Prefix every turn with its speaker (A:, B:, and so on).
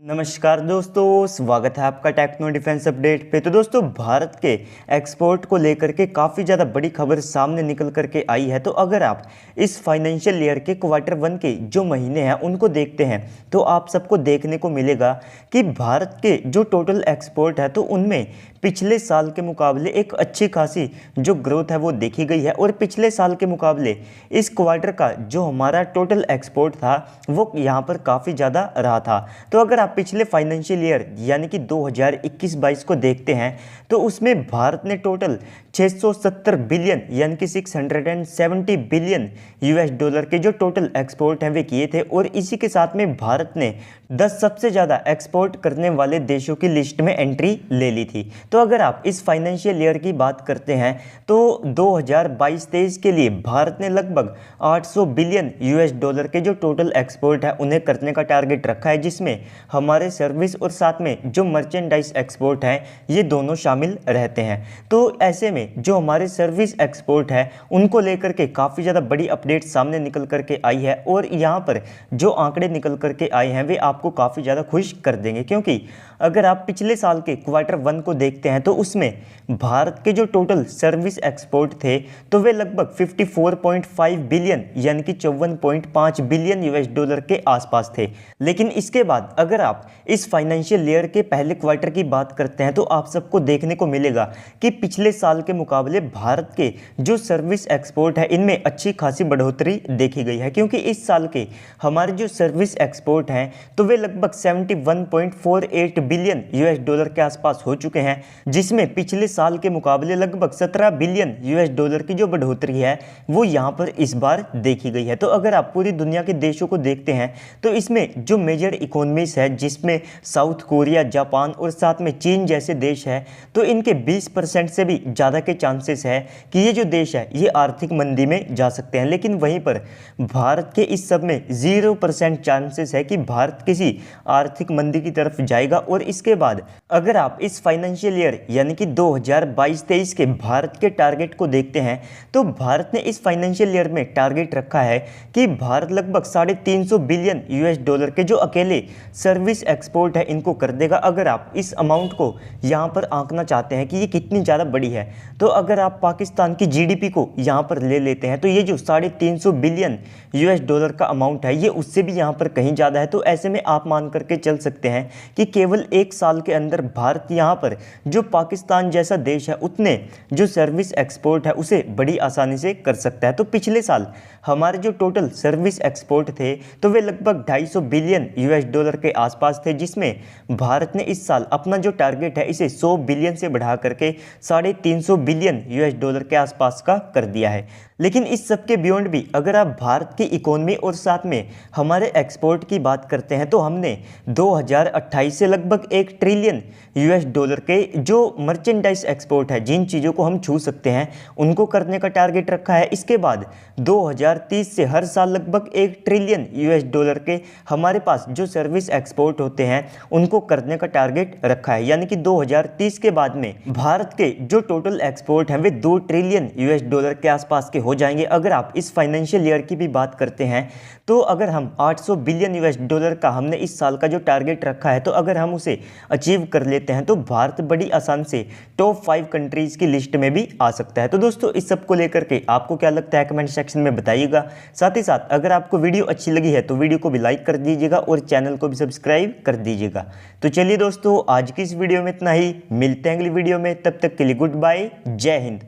A: नमस्कार दोस्तों, स्वागत है आपका टेक्नो डिफेंस अपडेट पे। तो दोस्तों, भारत के एक्सपोर्ट को लेकर के काफ़ी ज़्यादा बड़ी खबर सामने निकल करके आई है। तो अगर आप इस फाइनेंशियल ईयर के क्वार्टर 1 के जो महीने हैं उनको देखते हैं तो आप सबको देखने को मिलेगा कि भारत के जो टोटल एक्सपोर्ट है तो उनमें पिछले साल के मुकाबले एक अच्छी खासी जो ग्रोथ है वो देखी गई है। और पिछले साल के मुकाबले इस क्वार्टर का जो हमारा टोटल एक्सपोर्ट था वो यहाँ पर काफ़ी ज़्यादा रहा था। तो अगर आप पिछले फाइनेंशियल ईयर यानी कि 2021-22 को देखते हैं तो उसमें भारत ने टोटल 670 बिलियन यानी कि 670 बिलियन यूएस डॉलर के जो टोटल एक्सपोर्ट हैं वे किए थे। और इसी के साथ में भारत ने 10 सबसे ज़्यादा एक्सपोर्ट करने वाले देशों की लिस्ट में एंट्री ले ली थी। तो अगर आप इस फाइनेंशियल ईयर की बात करते हैं तो 2022-23 के लिए भारत ने लगभग 800 बिलियन यूएस डॉलर के जो टोटल एक्सपोर्ट है उन्हें करने का टारगेट रखा है, जिसमें हमारे सर्विस और साथ में जो मर्चेंडाइज एक्सपोर्ट हैं ये दोनों शामिल रहते हैं। तो ऐसे में जो हमारे सर्विस एक्सपोर्ट है उनको लेकर के काफ़ी ज़्यादा बड़ी अपडेट सामने निकल करके आई है। और यहाँ पर जो आंकड़े निकल करके आए हैं वे आपको काफ़ी ज़्यादा खुश कर देंगे, क्योंकि अगर आप पिछले साल के क्वार्टर 1 को देखते हैं तो उसमें भारत के जो टोटल सर्विस एक्सपोर्ट थे तो वे लगभग 54.5 बिलियन यानी कि 54.5 बिलियन यूएस डॉलर के आसपास थे। लेकिन इसके बाद अगर आप इस फाइनेंशियल ईयर के पहले क्वार्टर की बात करते हैं तो आप सबको देखने को मिलेगा कि पिछले साल के मुकाबले भारत के जो सर्विस एक्सपोर्ट है इनमें अच्छी खासी बढ़ोतरी देखी गई है, क्योंकि इस साल के हमारे जो सर्विस एक्सपोर्ट हैं तो वे लगभग 71.48 बिलियन यूएस डॉलर के आसपास हो चुके हैं, जिसमें पिछले साल के मुकाबले लगभग 17 बिलियन यूएस डॉलर की जो बढ़ोतरी है वो यहाँ पर इस बार देखी गई है। तो अगर आप पूरी दुनिया के देशों को देखते हैं तो इसमें जो मेजर इकोनॉमीज है जिसमें साउथ कोरिया, जापान और साथ में चीन जैसे देश है तो इनके 20% से भी ज़्यादा के चांसेस है कि ये जो देश है ये आर्थिक मंदी में जा सकते हैं। लेकिन वहीं पर भारत के इस सब में 0% चांसेस है कि भारत किसी आर्थिक मंदी की तरफ जाएगा। और इसके बाद अगर आप इस फाइनेंशियल ईयर यानी कि 2022-23 के भारत के टारगेट को देखते हैं तो भारत ने इस फाइनेंशियल ईयर में टारगेट रखा है कि भारत लगभग 350 बिलियन यूएस डॉलर के जो अकेले सर्विस एक्सपोर्ट है इनको कर देगा। अगर आप इस अमाउंट को यहाँ पर आंकना चाहते हैं कि ये कितनी ज़्यादा बड़ी है तो अगर आप पाकिस्तान की जीडीपी को यहाँ पर ले लेते हैं तो ये जो 350 बिलियन यूएस डॉलर का अमाउंट है ये उससे भी यहाँ पर कहीं ज़्यादा है। तो ऐसे में आप मान करके चल सकते हैं कि केवल 1 साल के अंदर भारत यहाँ पर जो पाकिस्तान जैसा देश है उतने जो सर्विस एक्सपोर्ट है उसे बड़ी आसानी से कर सकता है। तो पिछले साल हमारे जो टोटल सर्विस एक्सपोर्ट थे तो वे लगभग 250 बिलियन यूएस डॉलर के आसपास थे, जिसमें भारत ने इस साल अपना जो टारगेट है इसे 100 बिलियन से बढ़ा करके 350 बिलियन यूएस डॉलर के आसपास का कर दिया है। लेकिन इस सब के बियॉन्ड भी अगर आप भारत की इकोनॉमी और साथ में हमारे एक्सपोर्ट की बात करते हैं तो हमने 2028 से लगभग 1 ट्रिलियन यूएस डॉलर के जो मर्चेंडाइज एक्सपोर्ट है, जिन चीज़ों को हम छू सकते हैं उनको करने का टारगेट रखा है। इसके बाद 2030 से हर साल लगभग 1 ट्रिलियन यूएस डॉलर के हमारे पास जो सर्विस एक्सपोर्ट होते हैं उनको करने का टारगेट रखा है, यानी कि 2030 के बाद में भारत के जो टोटल एक्सपोर्ट हैं वे 2 ट्रिलियन यूएस डॉलर के आसपास के हो जाएंगे। अगर आप इस फाइनेंशियल ईयर की भी बात करते हैं तो अगर हम 800 बिलियन यूएस डॉलर का हमने इस साल का जो टारगेट रखा है तो अगर हम उसे अचीव कर लेते हैं तो भारत बड़ी आसान से टॉप 5 कंट्रीज़ की लिस्ट में भी आ सकता है। तो दोस्तों, इस सब को लेकर के आपको क्या लगता है कमेंट सेक्शन में बताइएगा। साथ ही साथ अगर आपको वीडियो अच्छी लगी है तो वीडियो को भी लाइक कर दीजिएगा और चैनल को भी सब्सक्राइब कर दीजिएगा। तो चलिए दोस्तों, आज की इस वीडियो में इतना ही, मिलते हैं अगली वीडियो में, तब तक के लिए गुड बाय, जय हिंद।